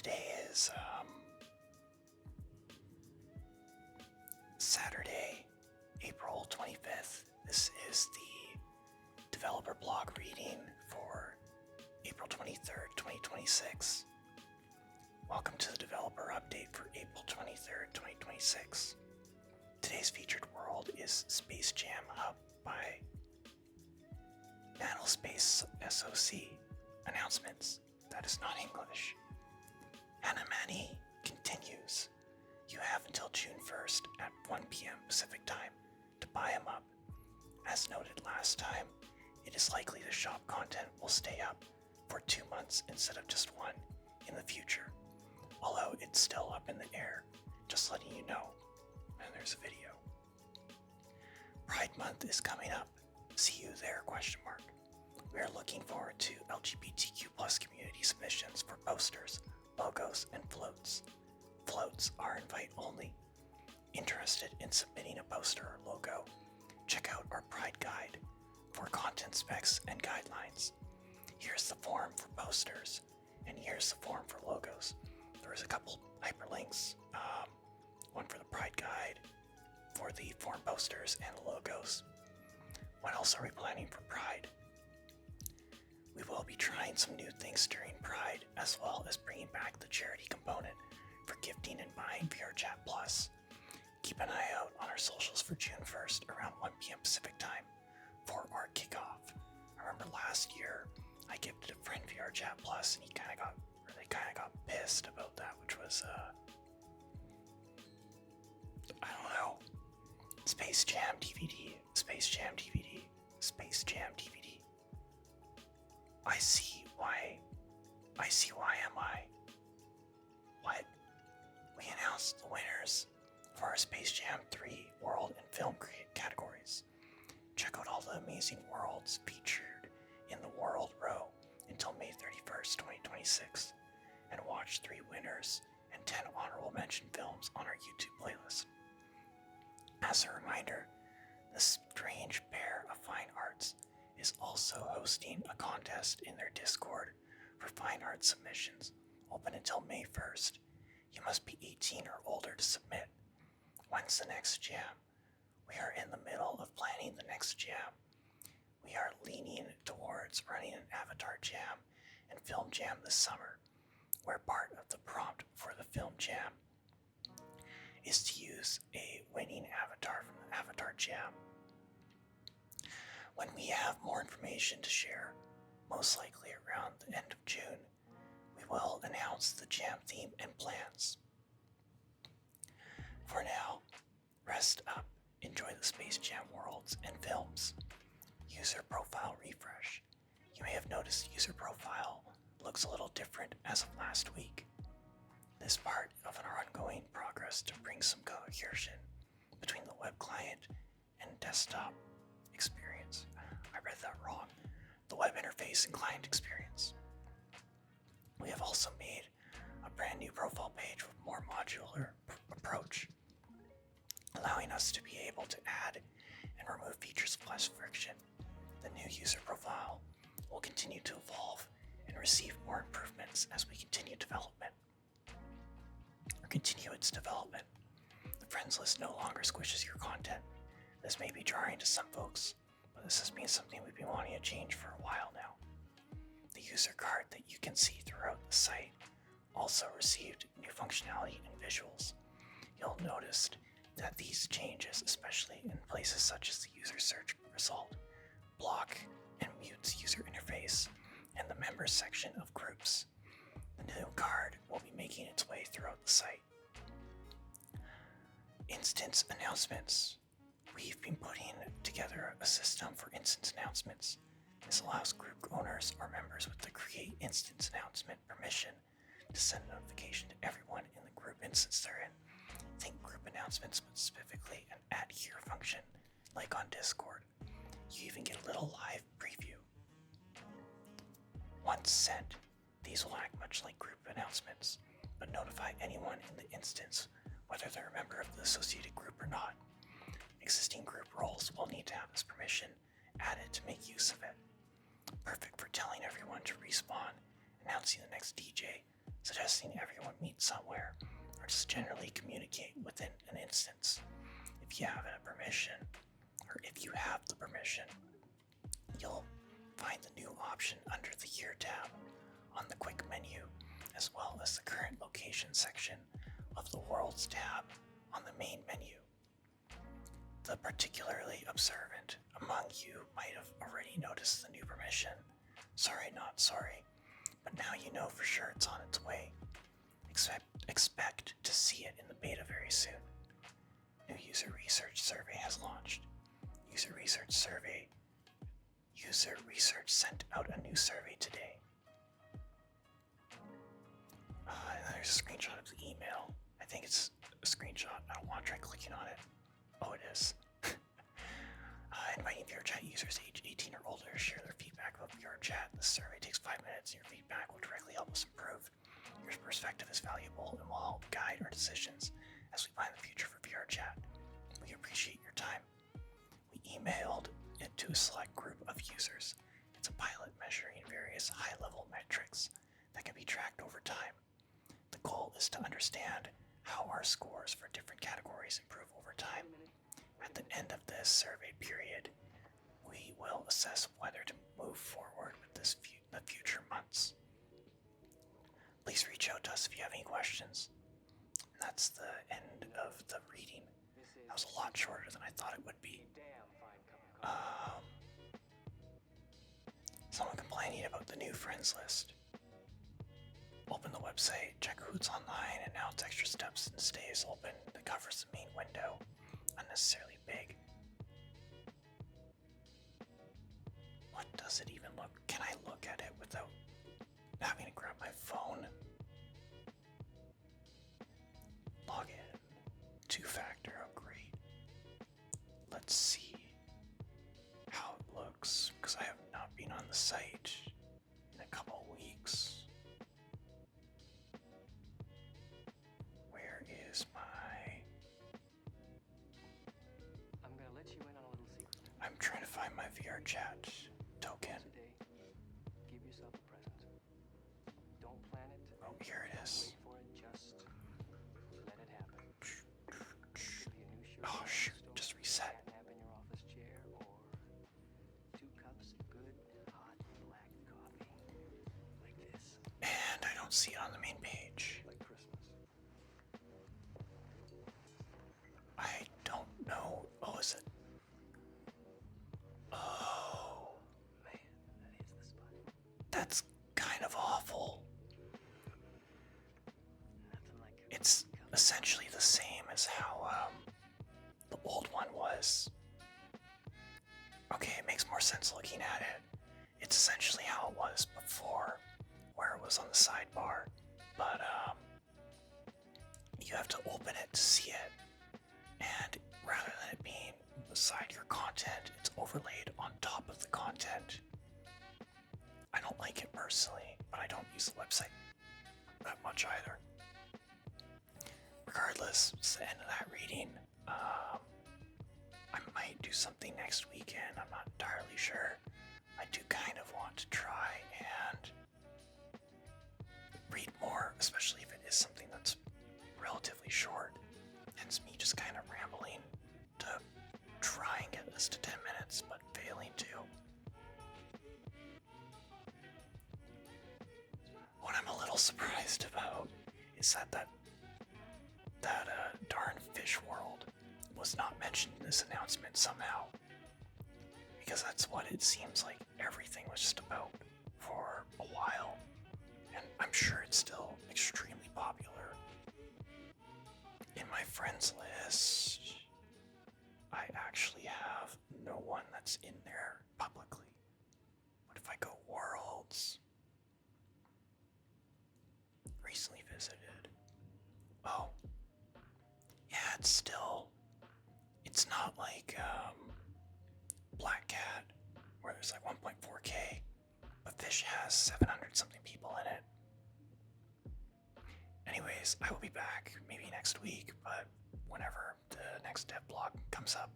Today is Saturday, April 25th. This is the developer blog reading for April 23rd, 2026. Welcome to the developer update for April 23rd, 2026. Today's featured world is Space Jam Hub by Nanospace SOC. Announcements. That is not English. Hanamani continues. You have until June 1st at 1 p.m. Pacific Time to buy them up. As noted last time, it is likely the shop content will stay up for 2 months instead of just one in the future, although it's still up in the air, just letting you know. And there's a video. Pride Month is coming up. See you there, ? We are looking forward to LGBTQ+ community submissions for posters, logos, and floats. Floats are invite only. Interested in submitting a poster or logo? Check out our Pride Guide for content specs and guidelines. Here's the form for posters, and here's the form for logos. There's a couple hyperlinks, one for the Pride Guide, for the form posters and logos. What else are we planning for Pride? We will be trying some new things during Pride, as well as bringing back the charity component for gifting and buying VRChat Plus. Keep an eye out on our socials for June 1st around 1 p.m. Pacific Time for our kickoff. I remember last year I gifted a friend VRChat Plus and they kind of got pissed about that, which was, I don't know. Space Jam DVD. I see why am I? What? We announced the winners for our Space Jam 3 World and Film categories. Check out all the amazing worlds featured in the World Row until May 31st, 2026, and watch 3 winners and 10 honorable mention films on our YouTube playlist. As a reminder, the Strange Pair of Fine Arts is also hosting a contest in their Discord for fine art submissions, open until May 1st. You must be 18 or older to submit. When's the next jam? We are in the middle of planning the next jam. We are leaning towards running an avatar jam and film jam this summer, where part of the prompt for the film jam is to use a winning avatar from the avatar jam. When we have more information to share, most likely around the end of June, we will announce the jam theme and plans. For now, rest up, enjoy the Space Jam worlds and films. User profile refresh. You may have noticed the user profile looks a little different as of last week. This part of our ongoing progress to bring some cohesion between the web client and desktop experience. I read that wrong. The web interface and client experience. We have also made a brand new profile page with more modular approach, allowing us to be able to add and remove features with less friction. The new user profile will continue to evolve and receive more improvements as we continue its development. The friends list no longer squishes your content. This may be jarring to some folks, but this has been something we've been wanting to change for a while now. The user card that you can see throughout the site also received new functionality and visuals. You'll notice that these changes, especially in places such as the user search result, block and mutes user interface, and the members section of groups. The new card will be making its way throughout the site. Instance announcements. We've been putting together a system for instance announcements. This allows group owners or members with the Create Instance Announcement permission to send a notification to everyone in the group instance they're in. Think group announcements, but specifically an Add Here function, like on Discord. You even get a little live preview. Once sent, these will act much like group announcements, but notify anyone in the instance, whether they're a member of the associated group or not. Existing group roles will need to have this permission added to make use of it. Perfect for telling everyone to respawn, announcing the next DJ, suggesting everyone meet somewhere or just generally communicate within an instance. If you have the permission, you'll find the new option under the Here tab on the quick menu, as well as the current location section of the Worlds tab on the main menu. The particularly observant among you might have already noticed the new permission. Sorry, not sorry, but now you know for sure it's on its way. Expect to see it in the beta very soon. New user research survey has launched. User research sent out a new survey today. And there's a screenshot of the email. I think it's a screenshot. I don't want to try clicking on it. Oh, it is. Inviting VRChat users age 18 or older to share their feedback about VRChat. This survey takes 5 minutes, and your feedback will directly help us improve. Your perspective is valuable and will help guide our decisions as we find the future for VRChat. We appreciate your time. We emailed it to a select group of users. It's a pilot measuring various high-level metrics that can be tracked over time. The goal is to understand how our scores for different categories improve over time. At the end of this survey period, we will assess whether to move forward with this in the future months. Please reach out to us if you have any questions. And that's the end of the reading. That was a lot shorter than I thought it would be. Someone complaining about the new friends list. Open the website, check who's online, and now it's extra steps and stays open that covers the main window. Unnecessarily big. What does it even look? Can I look at it without having to grab my phone? Log in. Two-factor, oh great. Let's see how it looks, because I have not been on the site in a couple weeks. Where is my... I'm gonna let you in on a little secret. I'm trying to find my VRChat token. Today, give yourself a present. Don't plan it. Oh, here it is. Wait for it. Just let it happen. Could be a new shirt Oh in the shoot, store, just reset. a nap in your office chair, or 2 cups of good hot black coffee, like this, And I don't see it on the main page. like Christmas. I don't know. Oh, is it? Oh, Man, that is the spot. that's kind of awful. Nothing like a It's cup. essentially the same as how the old one was. Okay, it makes more sense looking at it. It's essentially how it was before, where it was on the sidebar, but you have to open it to see it, and rather than it being beside your content, it's overlaid on top of the content. I don't like it personally, but I don't use the website that much either. Regardless, it's the end of that reading. I might do something next weekend, I'm not entirely sure. I do kind of want to try and read more, especially if it is something that's relatively short. Hence me just kind of rambling to try and get this to 10 minutes, but failing to. What I'm a little surprised about is that darn fish world was not mentioned in this announcement somehow. Because that's what it seems like everything was just about for a while. And I'm sure it's still extremely popular. In my friends list, I actually have no one that's in there publicly. But if I go Worlds, recently visited. Oh, yeah, it's not like Black Cat, where there's like 1.4K, but Fish has 700 something people in it. Anyways, I will be back maybe next week, but whenever the next dev blog comes up.